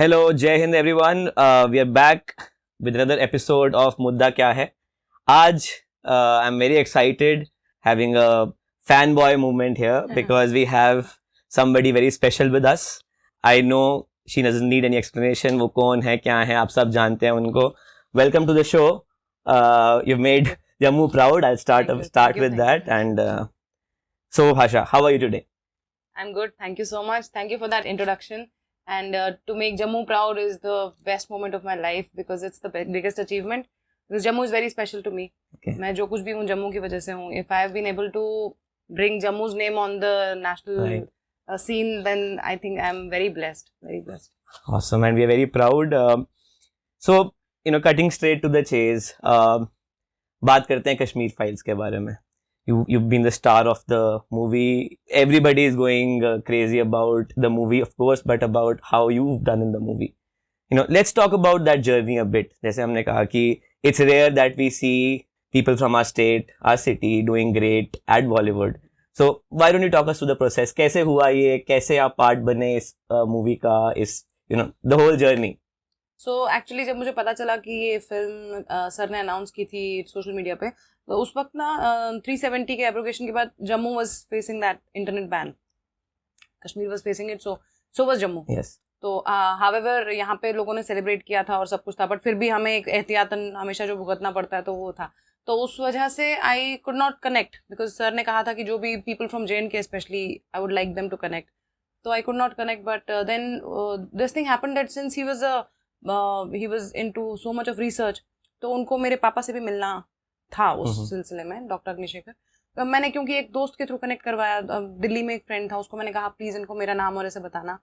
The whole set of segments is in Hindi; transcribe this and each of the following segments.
Hello, Jai Hind everyone. We are back with another episode of Mudda Kya Hai. Aaj, I'm very excited having a fanboy moment here because we have somebody very special with us. I know she doesn't need any explanation. वो कौन है, क्या है, आप सब जानते हैं उनको. Welcome to the show. You've made Jammu proud. I'll start with that. And so, Bhasha, how are you today? I'm good. Thank you so much. Thank you for that introduction. And to make Jammu proud is the best moment of my life because it's the biggest achievement. Because Jammu is very special to me. Okay. मैं जो कुछ भी हूँ जम्मू की वजह से हूँ. If I have been able to bring Jammu's name on the national scene, then I think I'm very blessed. Very blessed. Awesome, and we are very proud. So, cutting straight to the chase, बात करते हैं कश्मीर फाइल्स के बारे में. You've been the star of the movie. Everybody is going crazy about the movie, of course, but about how you've done in the movie. Let's talk about that journey a bit. जैसे हमने कहा कि it's rare that we see people from our state, our city doing great at Bollywood. So why don't you talk us through the process? कैसे हुआ ये? कैसे आप part बने इस movie का? इस the whole journey. So actually जब मुझे पता चला कि ये फिल्म सर ने अनाउंस की थी सोशल मीडिया पे, तो उस वक्त ना 370 के एब्रोगेशन के बाद Jammu was facing that internet ban. Kashmir was facing it, so was Jammu. Yes. तो हावेवर यहाँ पे लोगों ने सेलिब्रेट किया था और सब कुछ था, बट फिर भी हमें एक एहतियातन हमेशा जो भुगतना पड़ता है तो वो था. तो उस वजह से I could not connect because sir ने कहा था कि जो भी people from JNK specially I would like them to connect. तो I could not connect, but then this thing happened that since he was into so much of research, तो उनको मेरे पापा से भी मिलना था उस सिलसिले में, डॉक्टर अग्निशेखर. तो मैंने क्योंकि एक दोस्त के थ्रू कनेक्ट करवाया, दिल्ली में एक फ्रेंड था, उसको मैंने कहा प्लीज़ इनको मेरा नाम और ऐसे बताना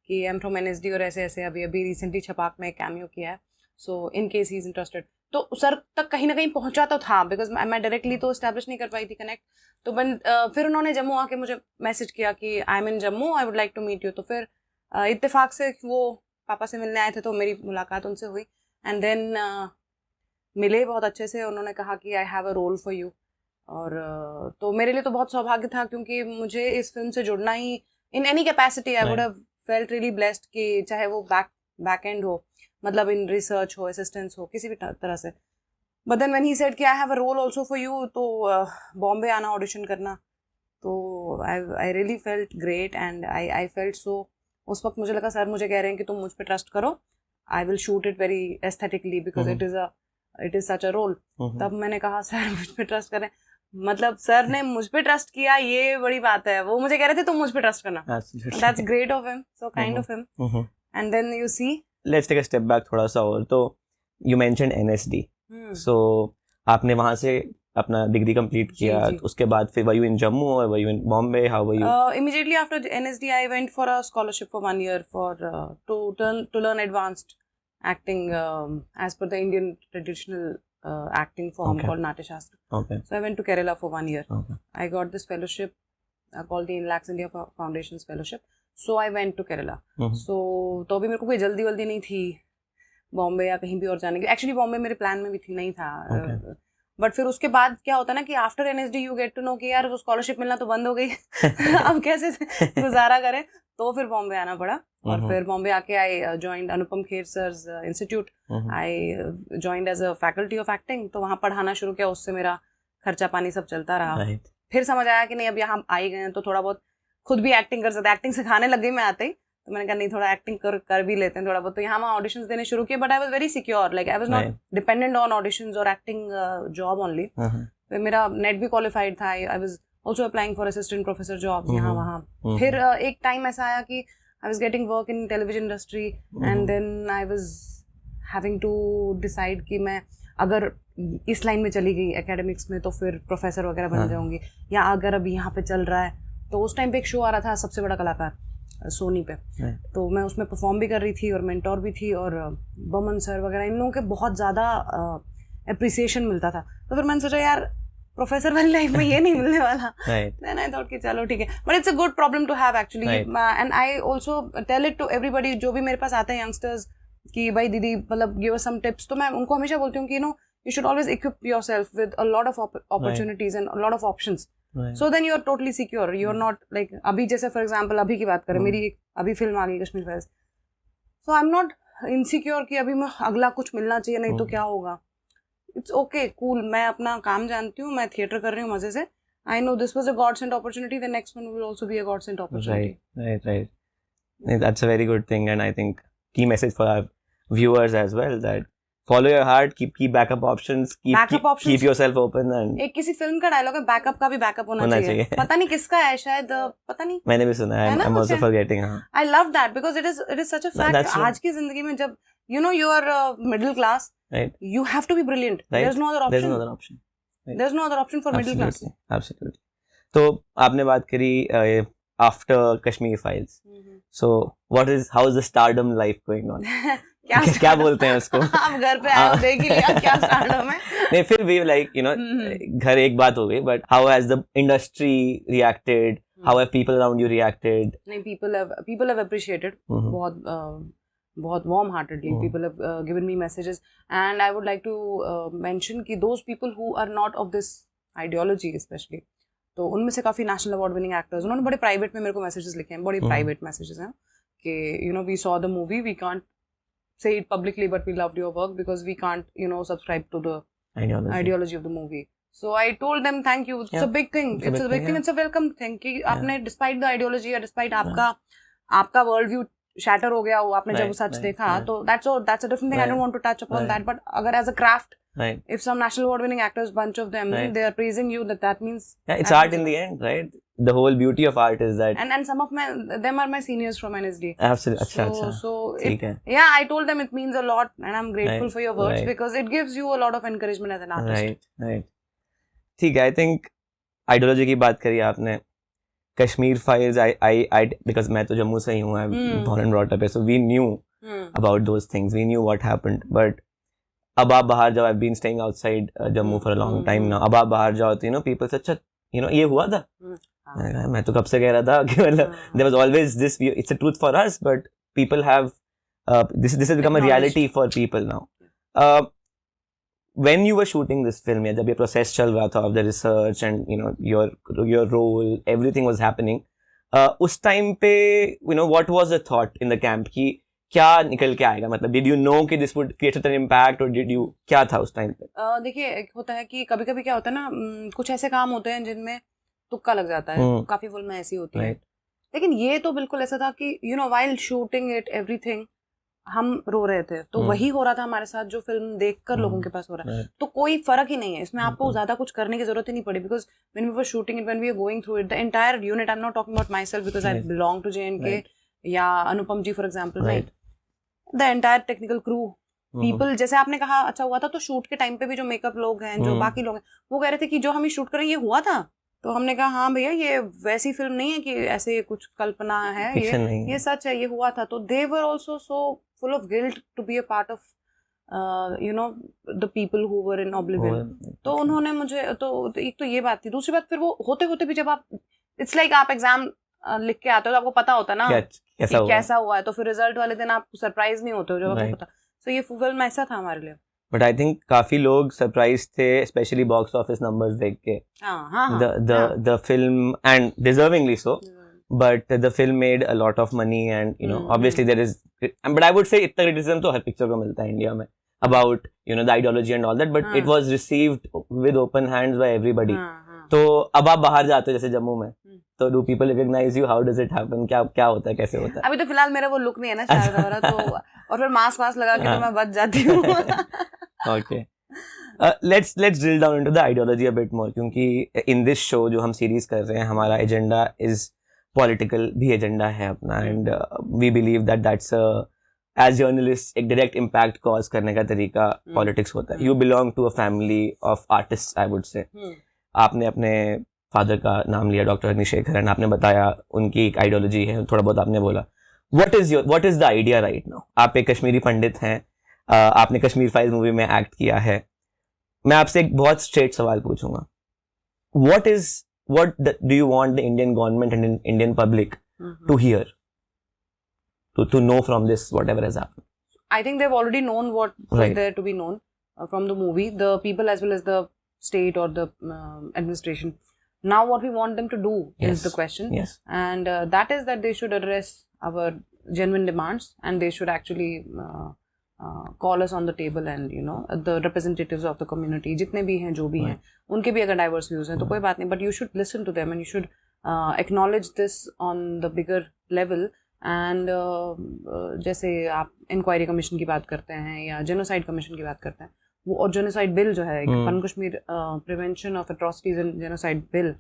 कि आई एम फ्रॉम NSD और ऐसे ऐसे अभी रिसेंटली छपाक में कैमियो किया है, so in case he is interested. तो सर तक कहीं ना कहीं पहुंचा तो था बिकॉज मैं डायरेक्टली तो इस्टेब्लिश नहीं कर पाई थी कनेक्ट. तो फिर उन्होंने जम्मू आके मुझे मैसेज किया कि I am in Jammu, I would like to meet you. तो फिर इत्तेफाक से वो पापा से मिलने आए थे तो मेरी मुलाकात उनसे हुई एंड देन मिले बहुत अच्छे से. उन्होंने कहा कि I have a role for you. और तो मेरे लिए तो बहुत सौभाग्य था क्योंकि मुझे इस फिल्म से जुड़ना ही in any capacity I would have felt really blessed कि चाहे वो बैक एंड हो, मतलब इन रिसर्च हो, असिस्टेंस हो, किसी भी तरह से. But then when he said कि I have a role also for you, तो बॉम्बे आना, ऑडिशन करना, तो I really felt great and I felt so. उस वक्त मुझे लगा सर मुझे कह रहे हैं कि तुम मुझ पे ट्रस्ट करो, I will shoot it very aesthetically because it is such a role. तब मैंने कहा सर मुझ पे ट्रस्ट करें, मतलब सर ने मुझ पे ट्रस्ट किया, ये बड़ी बात है. वो मुझे कह रहे थे तुम मुझ पे ट्रस्ट करना. That's great of him, so kind of him. And then you see, let's take a step back थोड़ा सा और. तो यू मेंशन्ड NSD, सो आपने वहां से अपना डिग्री कंप्लीट किया, उसके बाद फिर वर यू इन जम्मू और were you in Bombay, how were you? Immediately after NSD I went for a scholarship for 1 year for to learn advanced acting as per the Indian traditional acting form called Natya Shastra. Okay. So I went to Kerala for 1 year. Okay. I got this fellowship called the INLAX India Foundation's fellowship. So I went to Kerala. So तो अभी मेरे को कोई जल्दी नहीं थी बॉम्बे या कहीं भी और जाने की. एक्चुअली बॉम्बे मेरे प्लान में भी थी, नहीं था. बट फिर उसके बाद क्या होता है ना कि after NSD you get to know कि यार वो स्कॉलरशिप मिलना तो बंद हो गई अब कैसे गुजारा करें, तो फिर बॉम्बे आना पड़ा. और फिर बॉम्बे आके I joined Anupam Kher sir's institute. I joined as a faculty of acting. तो वहाँ पढ़ाना शुरू किया, उससे मेरा खर्चा पानी सब चलता रहा. फिर समझ आया कि नहीं अब यहाँ आ ही गए हैं तो थोड़ा बहुत खुद भी एक्टिंग कर सकते. एक्टिंग सिखाने लग गई मैं आते ही, तो मैंने कहा नहीं थोड़ा एक्टिंग कर भी लेते हैं थोड़ा बहुत. तो यहाँ वहाँ ऑडिशंस देने शुरू किए, but I was very secure, like I was not dependent on auditions और एक्टिंग जॉब ओनली. मेरा नेट भी क्वालिफाइड था. I was also applying for assistant professor jobs यहाँ वहाँ. फिर एक टाइम ऐसा आया कि I was getting work in television industry and then I was having to decide कि मैं अगर इस लाइन में चली गई एकेडमिक्स में तो फिर प्रोफेसर वगैरह बन जाऊंगी, या अगर अभी यहाँ पे चल रहा है. तो उस टाइम पे एक शो आ रहा था सबसे बड़ा कलाकार सोनी पे, तो मैं उसमें परफॉर्म भी कर रही थी और मेंटोर भी थी, और बमन सर वगैरह इन लोगों के बहुत ज़्यादा अप्रिसिएशन मिलता था. तो फिर मैंने सोचा यार प्रोफेसर वाली लाइफ में ये नहीं मिलने वाला. देन आई थॉट कि चलो ठीक है, but it's a good problem to have actually. And I also tell it to everybody जो भी मेरे पास आते हैं यंगस्टर्स कि भाई दीदी मतलब गिव अस सम टिप्स. तो मैं उनको हमेशा बोलती हूँ कि you should always equip yourself with a lot of opportunities and a lot of options. So then you are totally secure. You are not like अभी जैसे for example अभी की बात करें, मेरी एक अभी फिल्म आ गई Kashmir files. So I'm not insecure कि अभी मैं अगला कुछ मिलना चाहिए नहीं तो क्या होगा. It's okay, cool. मैं अपना काम जानती हूँ, मैं थिएटर कर रही हूँ मजे से. I know this was a godsend opportunity. The next one will also be a godsend opportunity. Right. That's a very good thing, and I think key message for our viewers as well, that follow your heart, keep backup options, keep yourself open. And एक किसी फिल्म का डायलॉग है, बैकअप का भी बैकअप होना चाहिए. पता नहीं किसका है, शायद पता नहीं. मैंने भी सुना है. I'm also forgetting. I love that because it is such a fact. आज की जिंदगी में जब you are middle class, right? You have to be brilliant. Right. There's no other option. Right. There's no other option for middle class. Absolutely. तो आपने बात करी after Kashmir Files. So how is the stardom life going on? क्या बोलते हैं उसको? आप घर पे आए हो, देख ही लिया क्या stardom है? नहीं, फिर भी like घर एक बात हो गई, but how has the industry reacted? How have people around you reacted? नहीं, people have appreciated बहुत warm heartedly. People have given me messages, and I would like to mention कि those people who are not of this ideology especially, तो उनमें से काफी national award winning actors, उन्होंने बड़े private में मेरे को messages लिखे हैं, बड़े private messages हैं कि we saw the movie, we can't say it publicly but we loved your work because we can't subscribe to the ideology of the movie. So I told them thank you. It's a big thing. It's a big thing. It's a welcome thing कि आपने despite the ideology or despite आपका world view shatter हो गया हो, आपने जब वो सच देखा, तो that's a different thing. I don't want to touch upon that, but अगर as a craft, if some national award winning actors, bunch of them, they are praising you, that means it's art in the end, right? The whole beauty of art is that, and some of them are my seniors from NSD. Absolutely. So I told them it means a lot, and I'm grateful for your words because it gives you a lot of encouragement as an artist. Right. ठीक है. I think ideology की बात करी आपने. Kashmir Files, I because मैं तो जम्मू से ही हूँ, I'm born and brought up here, so we knew about those things. We knew what happened. But अब आप बाहर जाओ, I've been staying outside Jammu for a long time now. अब आप बाहर जाओ तो people say, अच्छा ये हुआ था. मैं तो कब से कह रहा था कि मतलब there was always this view. It's a truth for us, but people have this has become a reality for people now. When you were shooting this film, या जब ये process चल रहा था of the research and your role, everything was happening. उस time पे what was the thought in the camp कि क्या निकल के आएगा, मतलब did you know कि this would create an impact or did you, क्या था उस time पे? देखिए, एक होता है कि कभी-कभी क्या होता है ना, कुछ ऐसे काम होते हैं जिनमें तुक्का लग जाता है. काफी फिल्में ऐसी होती हैं, लेकिन ये तो बिल्कुल ऐसा था कि while shooting it everything हम रो रहे थे, तो वही हो रहा था हमारे साथ जो फिल्म देखकर लोगों के पास हो रहा है. तो कोई फर्क ही नहीं है इसमें, आपको ज्यादा कुछ करने की जरूरत ही नहीं पड़ी because when we were shooting it, when we were going through it, the entire unit, I'm not talking about myself because I belong to JNK या अनुपम जी for example, the entire technical crew, people, जैसे आपने कहा अच्छा हुआ था, तो शूट के टाइम पे भी जो मेकअप लोग हैं, जो बाकी लोग हैं, वो कह रहे थे कि जो हम ये शूट कर रहे हैं ये हुआ था. तो हमने कहा हाँ भैया, ये वैसी फिल्म नहीं है कि ऐसे कुछ कल्पना है, ये सच है, ये हुआ था. तो they were also so full of guilt to be a part of the people who were in oblivion. तो उन्होंने मुझे, तो एक तो ये बात थी. दूसरी बात, फिर वो होते होते भी जब आप, it's like आप एग्जाम लिख के आते हो तो आपको पता होता है ना कैसा हुआ है, तो फिर रिजल्ट वाले दिन आप सरप्राइज नहीं होते हो जब आपको पता. तो ये फिल्म ऐसा था हमारे लिए. But I think काफी लोग सरप्राइज थे, especially box office numbers देख के. The film, and deservingly so, but the film made a lot of money, and obviously there is, but I would say इतना criticism तो हर पिक्चर को मिलता है इंडिया में about the ideology and all that, but it was received with open hands by everybody. तो अब आप बाहर जाते हो जैसे जम्मू में, तो do people recognize you? How does it happen? क्या होता है, कैसे होता है? अभी तो फिलहाल मेरा वो लुक नहीं है ना शायद हमारा, तो और फिर मास्क लगा के तो मैं बच जाती हूँ. Okay. Let's drill down into the ideology a bit more, क्योंकि in this show जो हम series कर रहे हैं, हमारा agenda is political भी agenda है अपना, and we believe that that's as journalists एक direct impact cause करने का तरीका politics होता है. You belong to a family of artists, I would say. आपने अपने फादर का नाम लिया, डॉक्टर अग्निशेखरन, आपने बताया उनकी एक आइडियोलॉजी है, थोड़ा बहुत आपने बोला. What is the idea right now? आप एक कश्मीरी पंडित हैं, आपने कश्मीर फाइल्स मूवी में एक्ट किया है. मैं आपसे एक बहुत स्ट्रेट सवाल पूछूंगा. What do you want the Indian government and Indian public to hear, to know from this whatever has happened? I think they've already known what was there to be known from the movie, the people as well as the state or the administration. Now what we want them to do is the question. Yes. And that is that they should address our genuine demands, and they should actually call us on the table, and you know the representatives of the community जितने भी हैं जो भी हैं उनके भी अगर diverse views हैं तो कोई बात नहीं, but you should listen to them and you should acknowledge this on the bigger level. And जैसे आप इंक्वायरी कमीशन की बात करते हैं या जेनोसाइड कमीशन की बात करते हैं, वो और जेनोसाइड बिल जो है पन Kashmir prevention of atrocities and genocide bill,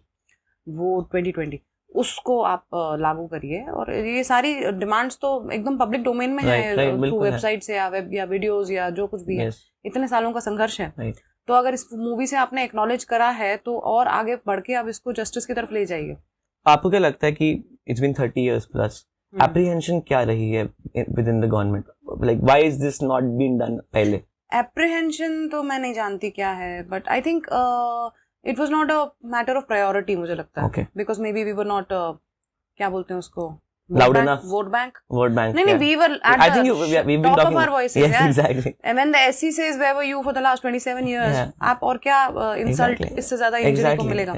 वो 2020 उसको आप लागू करिए, और ये सारी डिमांड्स तो एकदम पब्लिक डोमेन में है थ्रू वेबसाइट से या वेब या वीडियोस या जो कुछ भी है, इतने सालों का संघर्ष है। तो अगर इस मूवी से आपने एक्नॉलेज करा है तो और आगे बढ़ के आप इसको जस्टिस की तरफ ले जाइए। आपको क्या लगता है कि it's been 30 years plus, apprehension क्या रही है within the government, like why is this not been done पहले? एप्रीहेंशन तो मैं नहीं जानती क्या है, but I think it was not a matter of priority, मुझे लगता है, because maybe we were not, क्या बोलते हैं उसको, loud enough, vote bank. नहीं, we were at I think we've been top talking of our voices. Yes, yeah. exactly. And when the SC says where were you for the last 27 years, आप और क्या insult इससे ज्यादा इंजरी को मिलेगा?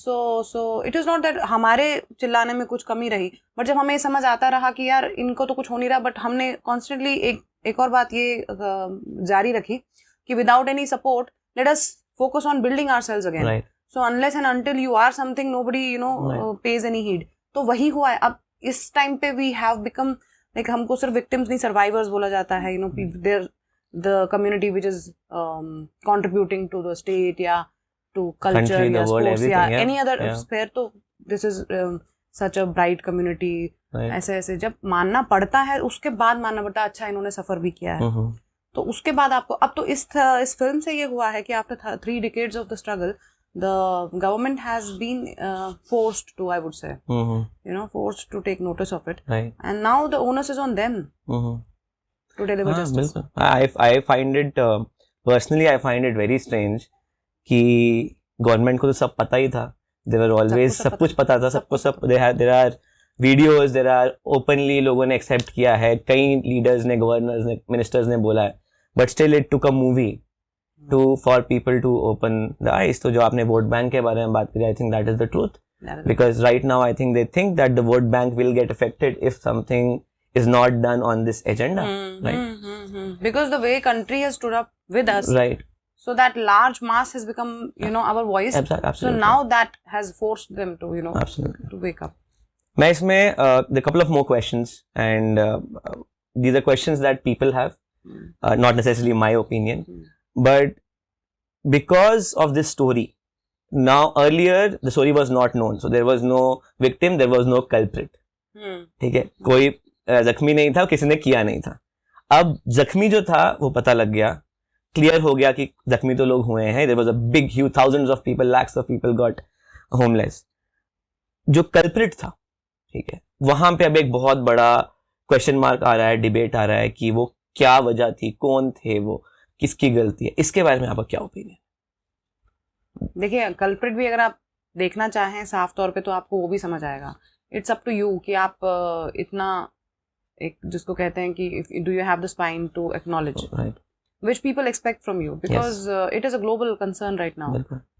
So it is not that हमारे चिल्लाने में कुछ कमी रही, but जब हमें समझ आता रहा कि यार इनको तो कुछ हो नहीं रहा, but हमने constantly एक और बात ये जारी रखी कि without any support, let us focus on building ourselves again. Right. So unless and until you are something, nobody pays any heed. तो वही हुआ है। अब इस टाइम पे वी हैव बिकम लाइक, हमको सिर्फ विक्टिम्स नहीं सर्वाइवर्स बोला जाता है, there the community which is contributing to the state या टू कल्चर या स्पोर्ट्स या एनी अदर स्फीयर। तो this is such a bright community. ऐसे जब मानना पड़ता है उसके बाद मानना पड़ता है अच्छा इन्होंने सफर भी किया है, तो उसके बाद आपको अब तो इस फिल्म से ये हुआ है कि after 3 decades of the struggle, the government has been forced to, I would say, forced to take notice of it, right. And now the onus is on them to deliver justice. I find it personally, I find it very strange कि गवर्नमेंट को तो सब पता ही था, they were always सब कुछ पता था, सबको सब there are videos, there are openly लोगों ने accept किया है, कई leaders ने, governors ने, ministers ने बोला है, but still it took a movie for people to open the eyes. तो जो आपने वोट बैंक के बारे में बात करी, I think that is the truth, because right now I think they think that the vote bank will get affected if something is not done on this agenda, right? Because the way country has stood up with us, right, so that large mass has become our voice. Absolutely. So now that has forced them to absolutely to wake up. मैं इसमें the couple of more questions, and these are questions that people have, not necessarily my opinion, but because of this story, now earlier the story was not known, so there was no victim, there was no culprit. ठीक है, कोई जख्मी नहीं था, किसी ने किया नहीं था। अब जख्मी जो था वो पता लग गया, क्लियर हो गया कि जख्मी तो लोग हुए हैं, there was a big huge thousands of people, lakhs of people got homeless. जो कल्प्रिट था, ठीक है, वहां पे अब एक बहुत बड़ा क्वेश्चन मार्क आ रहा है, डिबेट आ रहा है कि वो क्या वजह थी, कौन थे वो, किसकी गलती है। इसके बारे में आपका क्या ओपिनियन? देखिए, कल्प्रिट भी अगर आप देखना चाहें साफ तौर पे तो आपको वो भी समझ आएगा। इट्स अप टू यू कि आप इतना एक जिसको कहते हैं कि do you have the spine to acknowledge which people expect from you, because it is a global concern right now.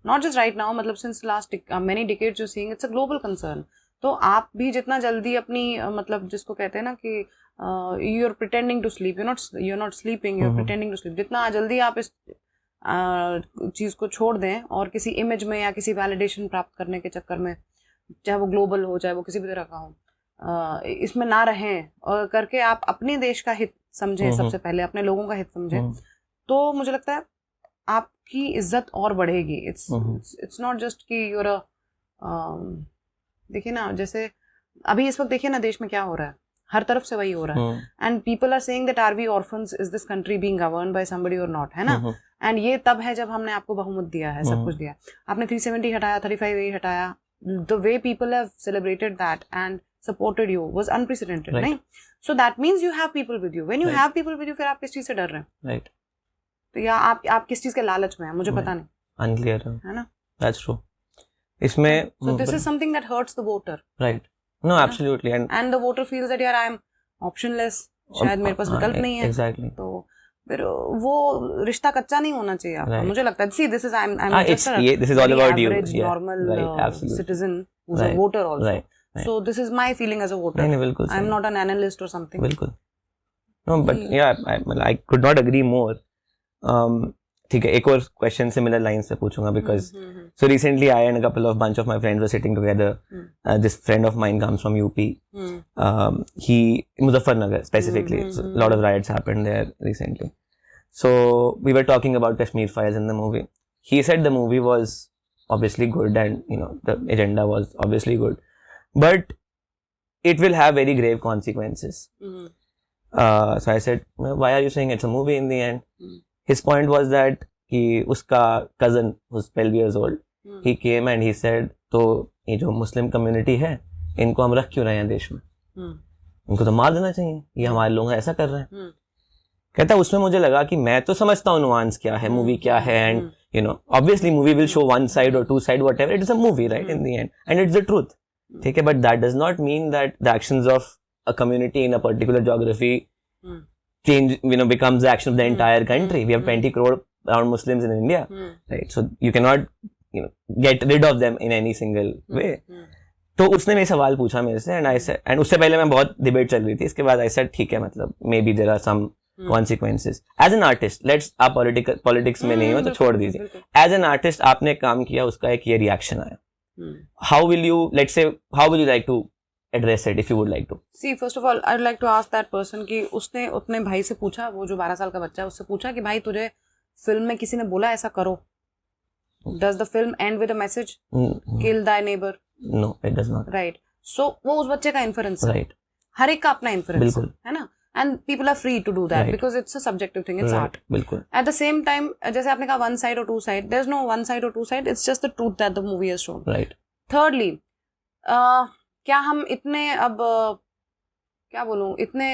Not just right now, मतलब since last many decades you're seeing it's a global concern. तो आप भी जितना जल्दी अपनी मतलब जिसको कहते हैं ना कि you're pretending to sleep, you're not sleeping, you're pretending to sleep, जितना जल्दी आप इस चीज़ को छोड़ दें और किसी इमेज में या किसी वैलिडेशन प्राप्त करने के चक्कर में, चाहे वो ग्लोबल हो चाहे वो किसी भी तरह का हो, इसमें ना रहें और करके आप अपने देश का हित समझें, सबसे पहले अपने लोगों का हित समझें, तो मुझे लगता है आपकी इज्जत और बढ़ेगी। इट्स नॉट जस्ट कि यूर देखिए ना, जैसे अभी इस वक्त देखिए ना देश में क्या हो रहा है, हर तरफ से वही हो रहा है, and people are saying that are we orphans, is this country being governed by somebody और नॉट, है ना। एंड ये तब है जब हमने आपको बहुमत दिया है, सब कुछ दिया, आपने 370 हटाया, 35A हटाया, the way people have celebrated that and supported you was unprecedented, right. नहीं? So that means you have people with you. When you have people with you, फिर आप किस चीज से डर रहे हैं? Right. तो या आप किस चीज के लालच में हैं, मुझे पता नहीं। Unclear है ना? That's true. इसमें so this is something that hurts the voter. Right. No, absolutely. And the voter feels that यार I am optionless, शायद मेरे पास विकल्प नहीं है। Exactly. तो फिर वो रिश्ता कच्चा नहीं होना चाहिए आपका, मुझे लगता है। See, this is I'm just this is all about you. Normal citizen who's a voter also. Right. So this is my feeling as a voter. नहीं बिल्कुल I'm not an analyst or something. बिल्कुल. No, but yeah, I could not agree more. ठीक है, एक और question similar lines से पूछूंगा because so recently I and a bunch of my friends were sitting together. This friend of mine comes from UP. He Muzaffarnagar specifically. So a lot of riots happened there recently. So we were talking about Kashmir Files in the movie. He said the movie was obviously good and the agenda was obviously good, but it will have very grave consequences. So I said, why are you saying it's a movie in the end? His point was that कि उसका cousin who's 12 years old, he came and he said, तो ये जो मुस्लिम कम्युनिटी है इनको हम रख क्यों रहे हैं देश में, इनको तो मार देना चाहिए, ये हमारे लोग ऐसा कर रहे हैं. कहता उसमें मुझे लगा कि मैं तो समझता हूँ नुआंस क्या है, मूवी क्या है, and obviously movie will show one side or two side whatever, it is a movie right in the end and it's the truth. ठीक है, but that does not mean that the actions of a community in a particular geography change, becomes the action of the entire country. We have 20 crore around Muslims in India, right? So you cannot get rid of them in any single way. तो उसने मेरे सवाल पूछा मेरे से and I said, and उससे पहले मैं बहुत डिबेट चल रही थी, इसके बाद I said ठीक है, मतलब maybe there are some consequences. As an artist, let's आप politics में नहीं हो तो छोड़ दीजिए. As an artist आपने काम किया, उसका एक ये reaction आया. How will you, let's say, how will you like to address it if you would like to? See, first of all, I'd like to ask that person कि उसने अपने भाई से पूछा, वो जो 12 साल का बच्चा है उससे पूछा कि भाई तुझे फिल्म में किसी ने बोला ऐसा करो? Does the film end with a message? Kill thy neighbor? No, it does not. Right. So वो उस बच्चे का inference है. Right. हर एक का अपना inference है ना? And people are free to do that, right, because it's a subjective thing, it's art. बिल्कुल. At the same time, जैसे आपने कहा one side or two side, there's no one side or two side, it's just the truth that the movie has shown. Right. Thirdly, क्या हम इतने अब क्या बोलूं, इतने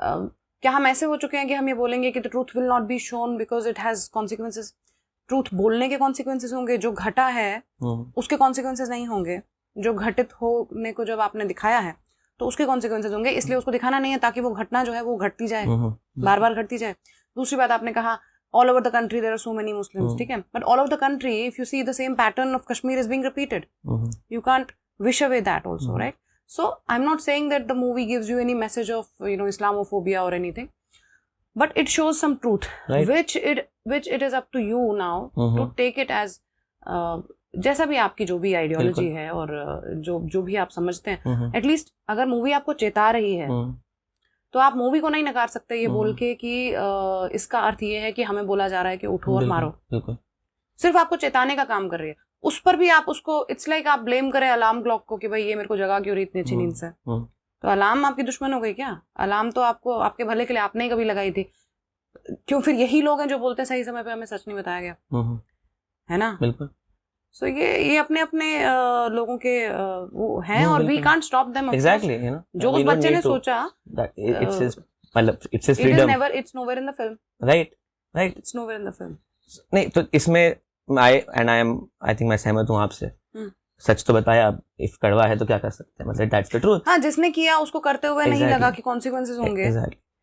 क्या हम ऐसे हो चुके हैं कि हम ये बोलेंगे कि the truth will not be shown because it has consequences? Truth बोलने के consequences होंगे, जो घटा है उसके consequences नहीं होंगे, जो घटित होने को जब आपने दिखाया है तो उसके कॉन्सिक्वेंसेज होंगे, इसलिए उसको दिखाना नहीं है ताकि वो घटना जो है वो घटती जाए, बार बार घटती जाए. दूसरी बात आपने कहा all over the country there are so many Muslims, ठीक है, but all over the country if you see the same pattern of Kashmir is being repeated, you can't wish away that also, right? So I am not saying that the movie gives you any message of Islamophobia और anything, but it shows some truth which it is up to you now to take it as जैसा भी आपकी जो भी आइडियोलॉजी है और जो भी आप समझते हैं, एटलीस्ट अगर मूवी आपको चेता रही है तो आप मूवी को नहीं नकार सकते ये बोल के कि इसका अर्थ ये है कि हमें बोला जा रहा है कि उठो और मारो. सिर्फ आपको चेताने का काम कर रही है. उस पर भी आप उसको, इट्स लाइक आप ब्लेम करें अलार्म क्लॉक को कि भाई ये मेरे को जगा क्यों रही इतनी अच्छी नींद से. तो अलार्म आपकी दुश्मन हो गई क्या? अलार्म तो आपको आपके भले के लिए आपने ही कभी लगाई थी. क्यों फिर यही लोग हैं जो बोलते हैं सही समय पे हमें सच नहीं बताया गया, है ना? बिल्कुल. सो ये अपने अपने लोगों के वो हैं और we can't stop them. Exactly, you know, जो उस बच्चे ने सोचा it's his freedom, it's nowhere in the film. Right, it's nowhere in the film. नहीं तो इसमें आई थिंक मैं सहमत हूँ आपसे. सच तो बताया, इफ कड़वा है तो क्या कर सकते हैं, मतलब दैट्स द ट्रूथ. हाँ, जिसने किया उसको करते हुए नहीं लगा कि कॉन्सिक्वेंसेस होंगे,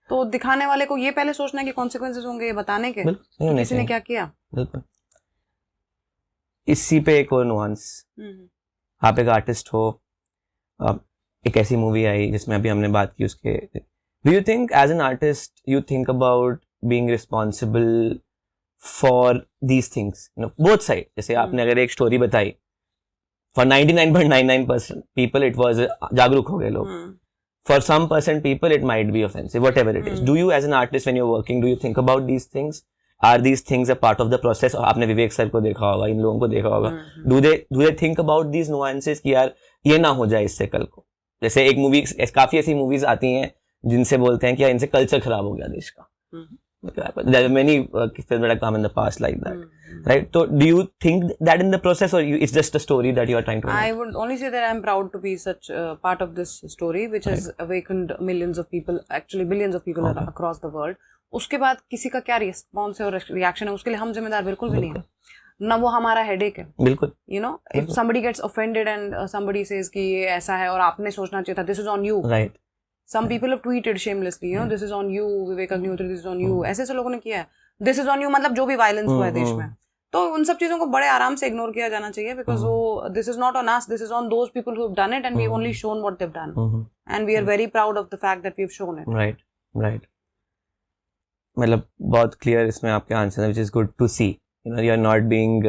तो दिखाने वाले को ये पहले सोचना है कि कॉन्सिक्वेंसेस होंगे, ये बताने के किसी ने क्या किया. बिल्कुल. इसी पे एक और नुआंस, आप एक आर्टिस्ट हो, एक ऐसी मूवी आई जिसमें अभी हमने बात की उसके, do you think as an artist you think about being responsible for these things, both side? जैसे आपने अगर एक स्टोरी बताई, फॉर 99.99% पीपल इट वाज जागरूक हो गए लोग, for some percent people it might be offensive, whatever it is. Do you as an artist when you're working, do you think about these things? Are these things a part of the process? आपने विवेक सर को देखा होगा, इन लोगों को देखा होगा. Do they think about these nuances कि यार ये ना हो जाए इससे कल को? जैसे एक मूवी, काफी ऐसी मूवीज आती हैं जिनसे बोलते हैं कि यार इनसे कल्चर खराब हो गया देश का. There are many films that have come in the past like that, right? So do you think that in the process, or it's just a story that you are trying to make? I would only say that I'm proud to be such part of this story which has awakened millions of people, actually billions of people across the world. उसके बाद किसी का क्या रिस्पॉन्स है और रिएक्शन है उसके लिए हम जिम्मेदार बिल्कुल भी नहीं है ना, वो हमारा हेडेक है. बिल्कुल. You know, if somebody gets offended and somebody says कि ये ऐसा है और आपने सोचना चाहिए था, this is on you. Right. Some people have tweeted shamelessly, you know, this is on you, Vivek Agnihotri, this is on you. ऐसे लोगों ने किया है. This is on you मतलब जो भी वायलेंस हुआ है देश में, तो उन सब चीजों को बड़े आराम से इग्नोर किया जाना चाहिए, बिकॉज वो this is not on us, this is on those people who have done it and we have only shown what they have done and we are very proud of the fact that we have shown it. Right right. मतलब बहुत क्लियर इसमें आपके आंसर है, which is good to see. You know, you are not being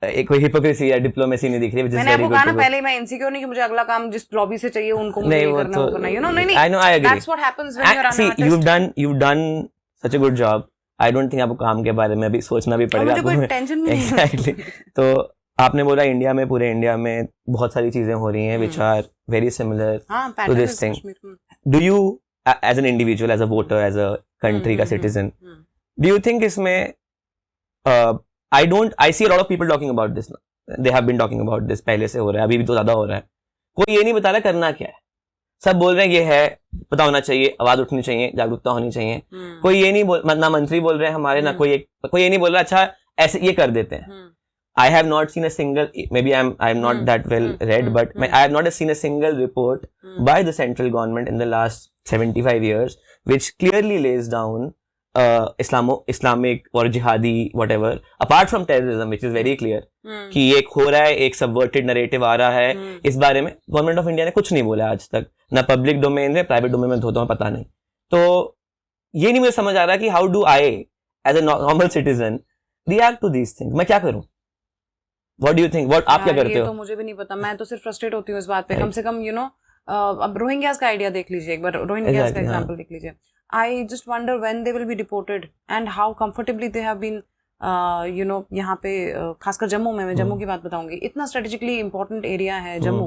एक कोई हिपोक्रेसी या डिप्लोमेसी नहीं दिख रही, व्हिच इज मैंने वेरी आपको गुड. कहा ना पहले ही, मैं इनसिक्योर नहीं कि मुझे अगला काम जिस लॉबी से चाहिए उनको मुझे नहीं, ये वो करना तो वो करना, यू नो. नहीं I know, I agree. That's what happens when you are See, an artist. you've done such a good job. I don't think आपको काम के बारे में अभी सोचना भी पड़ेगा. मुझे कोई टेंशन भी नहीं है. Exactly. तो आपने बोला इंडिया में, पूरे इंडिया में बहुत सारी चीजें हो रही हैं which are very similar to this thing. Do you, as an individual, as a voter, as a country का citizen, do you think इसमें I see a lot of people talking about this now. They have been talking about this, पहले से हो रहा है, अभी भी तो ज्यादा हो रहा है. कोई ये नहीं बता रहा करना क्या है. सब बोल रहे हैं ये है, पता होना चाहिए, आवाज उठनी चाहिए, जागरूकता होनी चाहिए. कोई ये नहीं बोल, ना मंत्री बोल रहे हैं हमारे, ना कोई ये नहीं बोल रहा अच्छा ऐसे ये कर देते हैं. I have not seen a single, maybe I'm not that well read, but I have not seen a single report by the central government in the last 75 years which clearly lays down Islamic or jihadi whatever, apart from terrorism, which is very clear कि ये हो रहा है, एक सबवर्टेड नरेटिव आ रहा है. इस बारे में गवर्नमेंट ऑफ इंडिया ने कुछ नहीं बोला आज तक, ना पब्लिक डोमेन में, प्राइवेट डोमेन में होता है पता नहीं. तो ये नहीं मुझे समझ आ रहा कि how do I as a normal citizen react to these things. मैं क्या करूं? What do you think? आप क्या करते हो? ये तो मुझे भी नहीं पता. मैं तो सिर्फ फ्रस्ट्रेट होती हूँ इस बात पे. कम से कम अब रोहिंग्यास का आइडिया देख लीजिए एक बार, रोहिंग्यास का एग्जांपल देख लीजिए. I just wonder when they will be deported and how comfortably they have been यहाँ पे, खासकर जम्मू में, मैं जम्मू की बात बताऊंगी. इतना स्ट्रेटेजिकली इंपॉर्टेंट एरिया है जम्मू.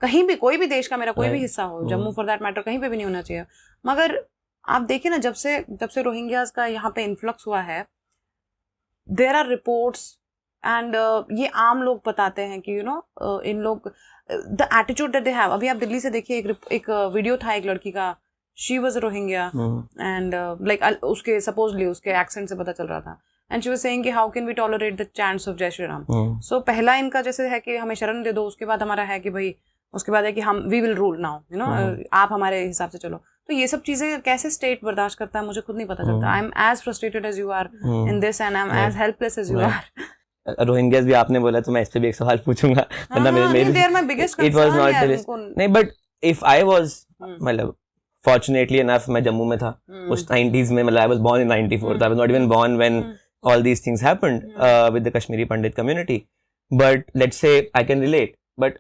कहीं भी, कोई भी देश का मेरा कोई भी हिस्सा हो, जम्मू फॉर दैट मैटर, कहीं पे भी नहीं होना चाहिए. मगर आप देखिए ना, जब से रोहिंग्यास का यहाँ पे इन्फ्लक्स हुआ है, देयर आर रिपोर्ट्स एंड ये आम लोग बताते हैं कि इन लोग the attitude that they have. अभी आप दिल्ली से देखिए, एक वीडियो था एक लड़की का, she was Rohingya and like उसके सपोजली उसके एक्सेंट से पता चल रहा था, एंड शी वाज सेइंग कि how can we tolerate the chants of Jai Shri Ram. सो पहला इनका जैसे है कि हमें शरण दे दो, उसके बाद हमारा है कि भाई, उसके बाद है कि हम वी विल रूल नाउ, आप हमारे हिसाब से चलो. तो ये सब चीजें कैसे स्टेट बर्दाश्त करता है मुझे खुद नहीं पता चलता. I am as frustrated as you are in this and I am as helpless as you are. Rohingyas भी आपने बोला, तो मैं इस पे भी एक सवाल पूछूंगा. इट वाज नॉट नहीं, बट इफ आई वाज, मतलब फॉर्चुनेटली इनफ मैं जम्मू में था उस 90s में, मतलब I was born in 94, I was not even born when all these things happened with the Kashmiri Pandit community. But let's say I can relate. But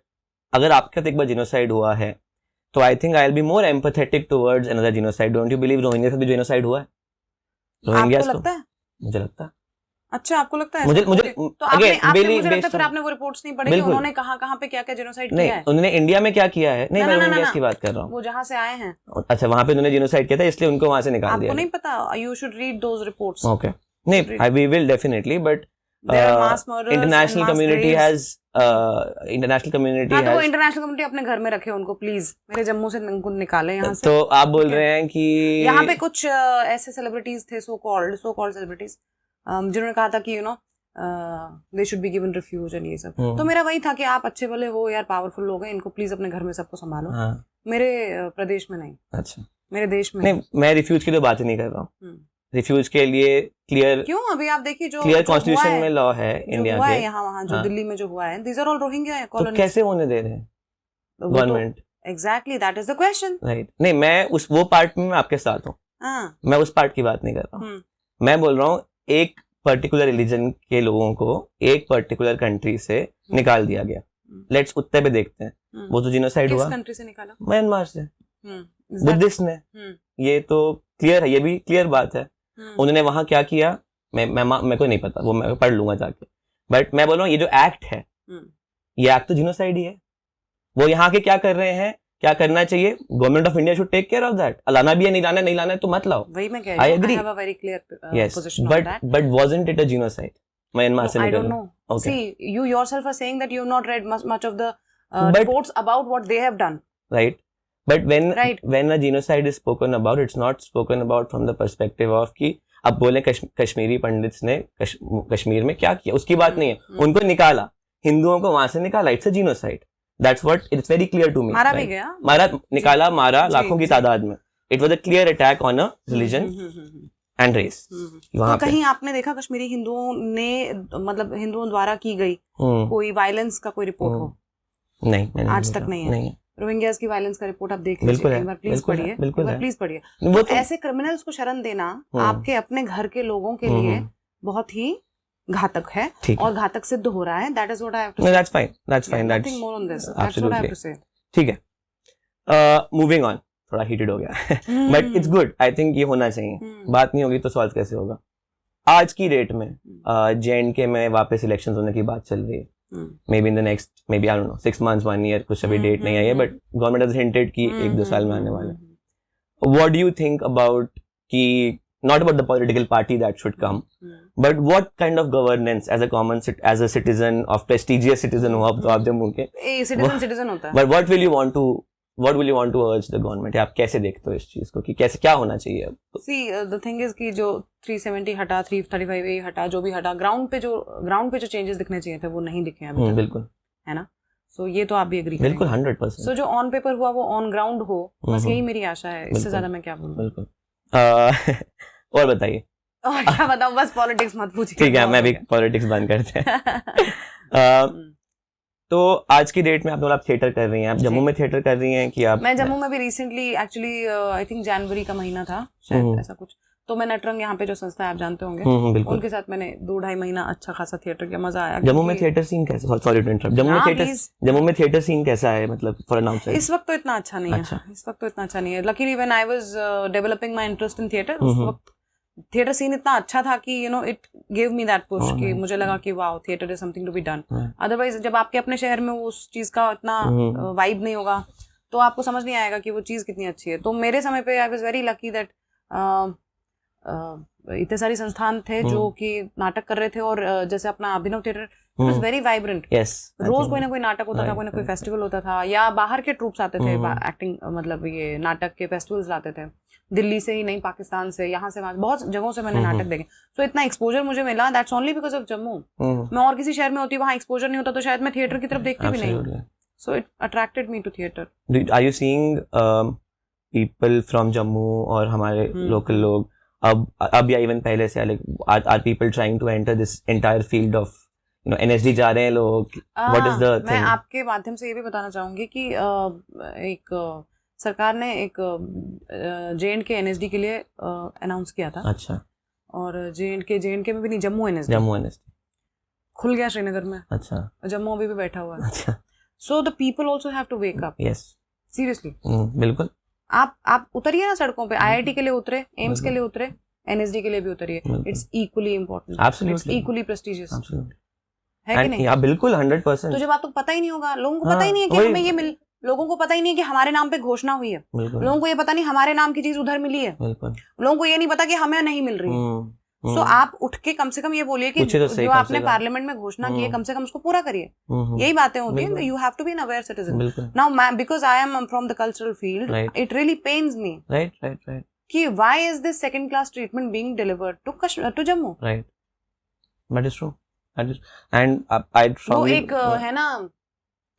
अगर आपके साथ एक बार जिनोसाइड हुआ है, तो I think I will be more empathetic towards another genocide. Don't you believe Rohingyas का भी जिनोसाइड हुआ है? रोहिंग्यास को लगता है, मुझे लगता है. अच्छा, आपको लगता है? मुझे तो अगेन मुझे लगता है फिर आपने वो रिपोर्ट्स नहीं पढ़ी कि उन्होंने कहाँ पे क्या जिनोसाइड किया है. उन्होंने इंडिया में क्या किया है? नहीं, मैं रोहिंग्यास की बात कर रहा हूँ. वो जहाँ से आए हैं. अच्छा, वहाँ पे उन्होंने जिनोसाइड किया था, इसलिए उनको वहाँ से निकाल दिया. आपको नहीं पता? You should read those reports. Okay, नहीं, we will definitely, but international community has international community अपने घर में रखे उनको, प्लीज. मेरे जम्मू से उनको निकाले यहाँ से. तो आप बोल रहे हैं कि यहाँ पे कुछ ऐसे सेलिब्रिटीज थे, सो कॉल्ड सेलिब्रिटीज, जिन्होंने कहा था कि they should be given refuge and ये सब. तो मेरा वही था कि आप अच्छे भले हो यार, पावरफुल लोग हैं, इनको प्लीज अपने घर में सबको संभालो. मेरे प्रदेश में नहीं. अच्छा, मेरे देश में नहीं. मैं रिफ्यूज की तो बात ही नहीं कर रहा हूँ. रिफ्यूज के लिए क्लियर, क्यों? अभी आप देखिए जो क्लियर कॉन्स्टिट्यूशन में लॉ है इंडिया के, यहाँ वहाँ जो दिल्ली में जो हुआ है, these are all Rohingya colonies. तो कैसे होने दे रहे हैं government? Exactly, that is the question. Right. नहीं, मैं वो पार्ट में आपके साथ हूँ. मैं उस पार्ट की बात नहीं कर रहा हूँ. मैं बोल रहा हूँ एक पर्टिकुलर रिलीजन के लोगों को एक पर्टिकुलर कंट्री से निकाल दिया गया. लेट्स उत्तर पे देखते हैं. वो तो जिनोसाइड हुआ. किस कंट्री से निकाला? म्यांमार से. बुद्धिस्ट ने. ये तो क्लियर है, ये भी क्लियर बात है. उन्होंने वहां क्या किया मेरे को नहीं पता, वो मैं पढ़ लूंगा जाके. बट मैं बोल रहा हूँ ये जो एक्ट है, ये एक्ट तो जिनोसाइड ही है. वो यहाँ के क्या कर रहे हैं, क्या करना चाहिए, government of India should take care of that. लाना भी है, नहीं लाना है तो मत लाओ. वही मैं कह रही हूं. I have a very clear position on that. But wasn't it a genocide? Myanmar se I don't know. Okay. See, you yourself are saying that you have not read much of the reports about what they have done. Right. But when a genocide is spoken about, it's not spoken about from the perspective of कि अब बोले कश्मीरी पंडित्स ने कश्मीर में क्या किया, उसकी बात नहीं है. उनको निकाला, हिंदुओं को वहां से निकाला. It's a genocide. That's what it's very clear to me. मारा भी गया. मारा, निकाला, मारा लाखों की तादाद में. It was a clear attack on a religion and race वहाँ तो कहीं आपने देखा कश्मीरी हिंदुओं ने मतलब हिंदुओं द्वारा की गई कोई वायलेंस का कोई रिपोर्ट हो? नहीं, आज तक नहीं है। रोहिंग्यास की वायलेंस का रिपोर्ट आप देख लीजिए एक बार, प्लीज पढ़िए, एक बार प्लीज पढ़िए। तो ऐसे क्रिमिनल्स को शरण देना आपके अपने घर के लोगों के लिए बहुत ही घातक है और घातक सिद्ध हो रहा है। That is what I have to say. That's fine nothing more on this, that's what I have to say. ठीक है, मूविंग ऑन, थोड़ा हीटेड हो गया but it's good, I think ये होना चाहिए। बात नहीं होगी तो सॉल्व कैसे होगा? आज की डेट में J&K में वापस इलेक्शंस होने की बात चल रही है, maybe in the next, maybe I don't know 6 months 1 year, कुछ अभी डेट नहीं आई है, बट गवर्नमेंट हैज हिंटेड कि 1-2 साल में आने वाला है। What do you think about कि not about the political party that should come, but what kind of governance as a citizen of prestigious citizen of Jammu के citizen होता है, but what will you want to urge the government? आप कैसे देखते हो इस चीज को कि कैसे क्या होना चाहिए अब? See, the thing is कि जो 370 हटा, 335A हटा, जो भी हटा, ग्राउंड पे जो चेंजेस दिखने चाहिए थे वो नहीं दिखे अभी तक, बिल्कुल, है ना? सो ये तो आप भी एग्री बिल्कुल 100%। सो जो ऑन पेपर हुआ वो ऑन ग्राउंड हो, बस यही मेरी आशा है, इससे ज्यादा मैं क्या बोलूं। बिल्कुल। और बताइए। और क्या बताऊं, बस पॉलिटिक्स मत पूछिए। ठीक है, मैं भी पॉलिटिक्स बंद करते हैं। तो आज की डेट में आप थिएटर कर रही हैं, आप जम्मू में थिएटर कर रही हैं कि आप? मैं जम्मू में भी रिसेंटली, एक्चुअली आई थिंक जनवरी का महीना था शायद, ऐसा कुछ, तो मैं नटरंग, यहाँ पे जो संस्था है आप जानते होंगे, उनके साथ मैंने 2-2.5 महीना अच्छा खासा थिएटर किया, मजा आया। जम्मू में थिएटर सीन कैसा? सॉरी टू इंटरप्ट, जम्मू में थिएटर सीन कैसा है, मतलब फॉर एन आउटसाइडर? इस वक्त तो इतना अच्छा नहीं है, इस वक्त तो इतना अच्छा नहीं है। Luckily when I was developing my interest in theatre, उस वक्त थिएटर सीन इतना अच्छा था कि it give me that push कि मुझे लगा कि wow, theatre is something to be done. Otherwise जब आपके अपने शहर में उस चीज का इतना वाइब नहीं होगा तो आपको समझ नहीं आएगा कि वो चीज कितनी अच्छी है। तो मेरे समय पे आई वाज वेरी लकी दैट इतने सारी संस्थान थे जो कि नाटक कर रहे थे, और जैसे अपना अभिनव थिएटर वाज वेरी वाइब्रेंट। रोज कोई ना कोई नाटक होता था, कोई ना कोई फेस्टिवल होता था, या बाहर के ट्रूप्स आते थे एक्टिंग, मतलब ये नाटक के फेस्टिवल्स लाते थे, दिल्ली से ही नहीं, पाकिस्तान से, यहाँ से वहाँ, बहुत जगहों से मैंने नाटक देखे। सो इतना एक्सपोजर मुझे मिला, that's only because of Jammu. मैं और किसी शहर में होती, वहाँ एक्सपोजर नहीं होता तो शायद मैं थिएटर की तरफ देखती भी नहीं। So it attracted me to theatre. Are you seeing people from Jammu और हमारे लोकल लोग अब या इवन पहले से, are people trying to enter this entire field of NSD जा रहे हैं लोग? What is the thing? मैं आपके माध्यम से ये भी बताना चाहूंगी कि एक सरकार ने एक J&K NSD के लिए अनाउंस किया था। अच्छा। और J&K में भी नहीं, जम्मू NSD खुल गया श्रीनगर में। अच्छा। जम्मू अभी भी बैठा हुआ है। अच्छा। So the people also have to wake up. Yes, seriously. बिल्कुल। आप उतरिए ना सड़कों पे, IIT के लिए उतरे, एम्स के लिए उतरे, NSD के लिए भी उतरिए। It's equally important, it's equally prestigious, है कि नहीं? बिल्कुल 100%। तो जब आपको पता ही नहीं होगा, लोगों को पता ही नहीं है कि हमें ये लोगों को पता ही नहीं है कि हमारे नाम पे घोषणा हुई है, लोगों को ये पता नहीं हमारे नाम की चीज उधर मिली है, लोगों को ये नहीं पता कि हमें नहीं मिल रही है। सो आप उठ के कम से कम ये बोलिए कि जो आपने पार्लियामेंट में घोषणा की है, कम से कम उसको पूरा करिए। यही बातें होती हैं। You have to be an aware citizen. Now because I am from the cultural field, it really pains me कि why is this second class treatment being delivered to Jammu? Right, that is true. And I वो एक है ना,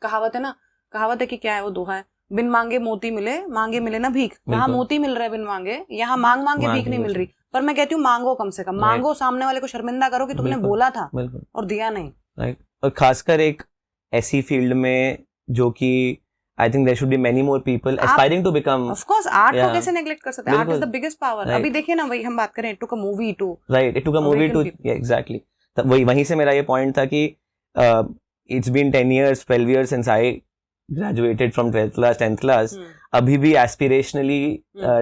कहावत है कि क्या है वो, दोहा है, बिन मांगे मोती मिले, मांगे मिले ना भीख। वहाँ मोती मिल रहा है बिन मांगे, यहाँ मांग मांगे भीख नहीं मिल रही। पर मैं कहती हूँ मांगो, कम से कम मांगो, सामने वाले को शर्मिंदा करो कि तुमने बोला था और दिया नहीं। राइट। और खासकर एक ऐसी फील्ड में जो कि I think there should be many more people aspiring to become. Of course, art को कैसे नेग्लेक्ट कर सकते हैं? Art is the biggest power. अभी देखिए ना, वही हम बात करें, it took a movie too, right, it took a movie too, exactly. वहीं से मेरा ये पॉइंट था कि it's been 10 years 12 years since I graduated from 12th class 10th class। अभी भी aspirationally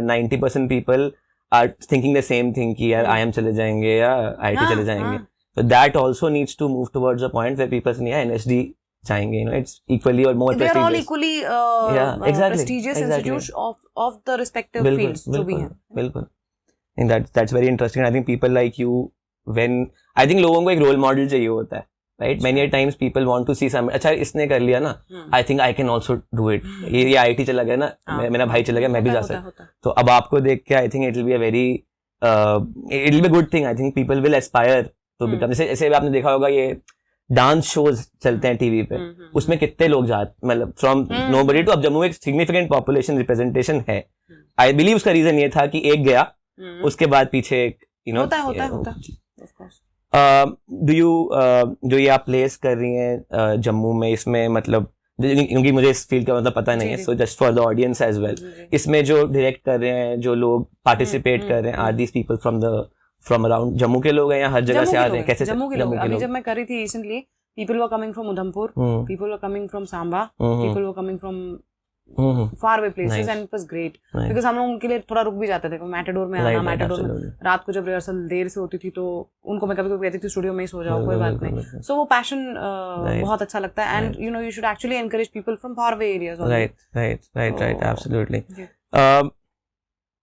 90% people are thinking the same thing कि यार IIM चले जाएंगे या IIT चले जाएंगे। तो that also needs to move towards a point where people say NSD जाएंगे, इट्स इक्वली और more prestigious. They are all equally prestigious institutes of the respective fields जो भी हैं। बिल्कुल। And that's very interesting. I think people like you, when I think लोगों को एक रोल मॉडल चाहिए होता है, right? Many times people want to see some, अच्छा इसने कर लिया ना, I think I can also do it. ये IIT चला गया ना, मेरा भाई चला गया, मैं भी जा सकता। तो अब आपको देख के I think it will be a very it will be good thing. I think people will aspire to become, जैसे आपने देखा होगा ये डांस शोज चलते हैं टीवी पे, उसमें कितने लोग जाते, मतलब फ्रॉम नोबडी टू, अब जम्मू एक सिग्निफिकेंट पॉपुलेशन रिप्रेजेंटेशन है। आई बिलीव उसका रीजन ये था कि एक गया, उसके बाद पीछे एक you know होता है of course. Do you जो ये आप प्लेस कर रही हैं जम्मू में, इसमें मतलब क्योंकि मुझे इस फील्ड का मतलब पता नहीं है, so just for the audience as well, इसमें जो डायरेक्ट कर रहे हैं, जो लोग पार्टिसिपेट कर रहे हैं, are these people from around Jammu के लोग हैं या हर जगह से आ रहे हैं? कैसे जम्मू के लोग? अभी जब मैं कर रही थी recently, people were coming from Udhampur, people were coming from Samba, people were coming from far away places, and it was great because हम लोग उनके लिए थोड़ा रुक भी जाते थे. मैटाडोर में आना, मैटाडोर में रात को जब रिहर्सल देर से होती थी तो उनको मैं कभी कभी कहती थी स्टूडियो में ही सो जाओ, कोई बात नहीं. सो वो पैशन बहुत अच्छा लगता है, and you know you should actually encourage people from far away areas. Right absolutely.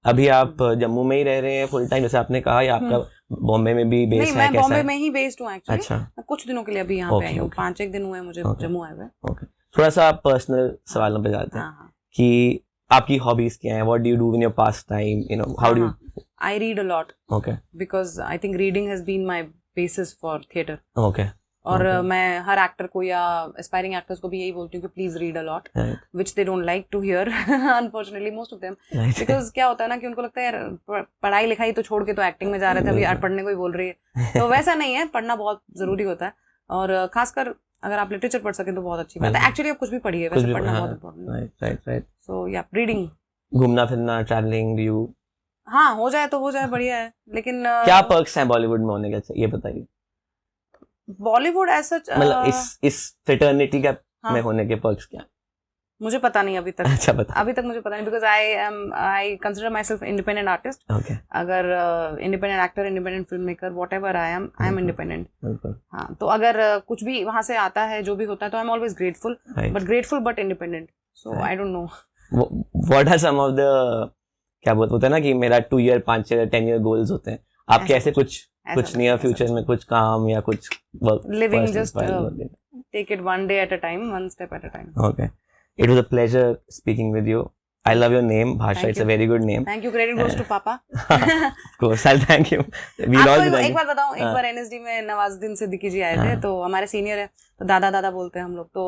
अभी आप जम्मू में ही रह रहे हैं फुल टाइम जैसे आपने कहा, या आपका बॉम्बे में भी बेस है? मैं बॉम्बे में ही बेस्ड हूँ एक्चुअली. अच्छा. कुछ दिनों के लिए अभी यहाँ पे आई हूँ, 5-1 दिन हुए मुझे जम्मू आए हुए. ओके, थोड़ा सा पर्सनल सवालों पे जाते हैं कि आपकी हॉबीज क्या हैं? What do you do in your past time, you know, how do you? I read a lot. Okay. Because I think reading has been my basis for theatre. Okay. और मैं हर एक्टर को या एस्पायरिंग एक्टर्स को भी यही बोलती हूँ कि please read a lot, which they don't like to hear unfortunately most of them. Because क्या होता है ना कि उनको लगता है यार पढ़ाई लिखाई तो छोड़ के तो एक्टिंग में जा रहे थे, अभी यार पढ़ने को ही बोल रही है. तो वैसा नहीं है, पढ़ना बहुत जरूरी होता है, और खासकर अगर आप लिटरेचर पढ़ सकें तो बहुत अच्छी बात है. एक्चुअली आप कुछ भी पढ़िए, वैसे पढ़ना बहुत इम्पोर्टेंट है. सो या रीडिंग. घूमना फिरना, ट्रैवलिंग, यू? हाँ, हो जाए तो हो जाए, बढ़िया है. लेकिन क्या पर्क्स हैं बॉलीवुड में होने के, ये बताइए. बॉलीवुड ऐसा मतलब इस फ्रेटर्निटी का में होने के पर्क्स क्या? मुझे पता नहीं अभी तक. अच्छा, बता. अभी तक मुझे पता नहीं, because I consider myself independent artist. अगर independent actor, independent filmmaker, whatever I am independent. हाँ, तो अगर कुछ भी वहां से आता है, जो भी होता है, तो I am always grateful, but independent. So I don't know what are some of the, क्या बोलते हैं ना कि मेरा 2 ईयर 5 ईयर 10 ईयर गोल्स होते हैं आपके, ऐसे कुछ नियर फ्यूचर में कुछ काम या कुछ work? Living, just take it one day at a time, one step at a time. Okay, it was a pleasure speaking with you. I love your name, Bhasha. It's a very good name. Thank you. Credit goes to Papa. Of course, I'll thank you. We'll all be thanking. एक बार बताऊं, एक बार NSD में नवाजुद्दीन सिद्दीकी जी आए थे, तो हमारे सीनियर है, तो दादा बोलते हैं हम लोग. तो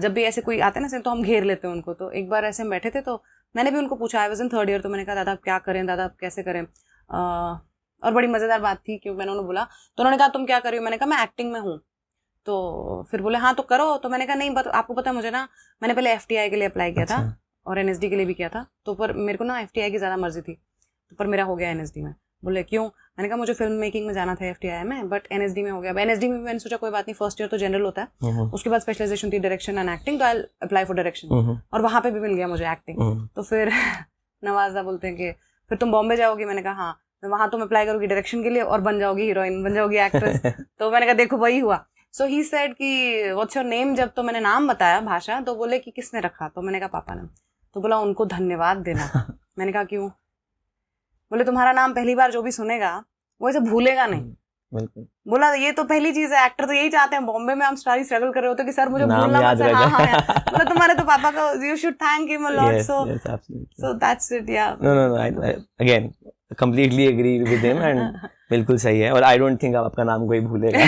जब भी ऐसे कोई आते हैं ना तो हम घेर लेते हैं उनको. तो एक बार ऐसे बैठे थे, तो मैंने भी उनको पूछा, I was in 3rd year, तो मैंने कहा दादा क्या करें, दादा कैसे करें. और बड़ी मजेदार बात थी, क्योंकि मैंने उन्हें बोला, तो उन्होंने कहा तुम क्या कर रही हो? मैंने कहा मैं एक्टिंग में हूँ. तो फिर बोले हाँ तो करो. तो मैंने कहा नहीं, आपको पता है मुझे ना, मैंने पहले FTI के लिए अप्लाई किया था और NSD के लिए भी किया था. तो पर मेरे को ना FTI की ज्यादा मर्जी थी, तो पर मेरा हो गया NSD में. बोले क्यों? मैंने कहा मुझे फिल्म मेकिंग में जाना था FTI में, बट NSD में हो गया. NSD में मैंने सोचा कोई बात नहीं, 1st ईयर तो जनरल होता है, उसके बाद स्पेशलाइजेशन थी डायरेक्शन एंड एक्टिंग, तो आई अप्लाई फॉर डायरेक्शन, और वहां पे भी मिल गया मुझे एक्टिंग. तो फिर नवाजा बोलते हैं कि फिर तुम बॉम्बे जाओगी? मैंने कहा हाँ. वहां तुम अप्लाई करोगी डायरेक्शन के लिए और बन जाओगी हीरोइन, बन जाओगी एक्ट्रेस. तो मैंने कहा देखो वही हुआ. सो ही सेड कि व्हाट्स योर नेम. जब तो मैंने नाम बताया भाषा, तो बोले कि किसने रखा? तो मैंने कहा पापा ने. तो बोला उनको धन्यवाद देना. मैंने कहा क्यों? बोले तुम्हारा नाम पहली बार जो भी सुनेगा वो इसे भूलेगा नहीं. बोला ये तो पहली चीज है, एक्टर तो यही चाहते हैं. बॉम्बे में हम सारी स्ट्रगल कर रहे होते कि सर मुझे भूलना मत. हाँ. बोला तुम्हारे तो पापा को, you should thank him a lot. So that's it. Yeah no again completely agree with him and बिल्कुल सही है. और I don't think आपका नाम कोई भूलेगा.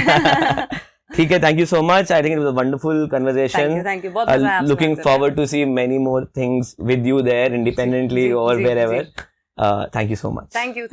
ठीक है, thank you so much. I think it was a wonderful conversation. Thank you. बहुत मजा आया. Looking forward to see many more things with you there independently or wherever. Thank you so much. Thank you.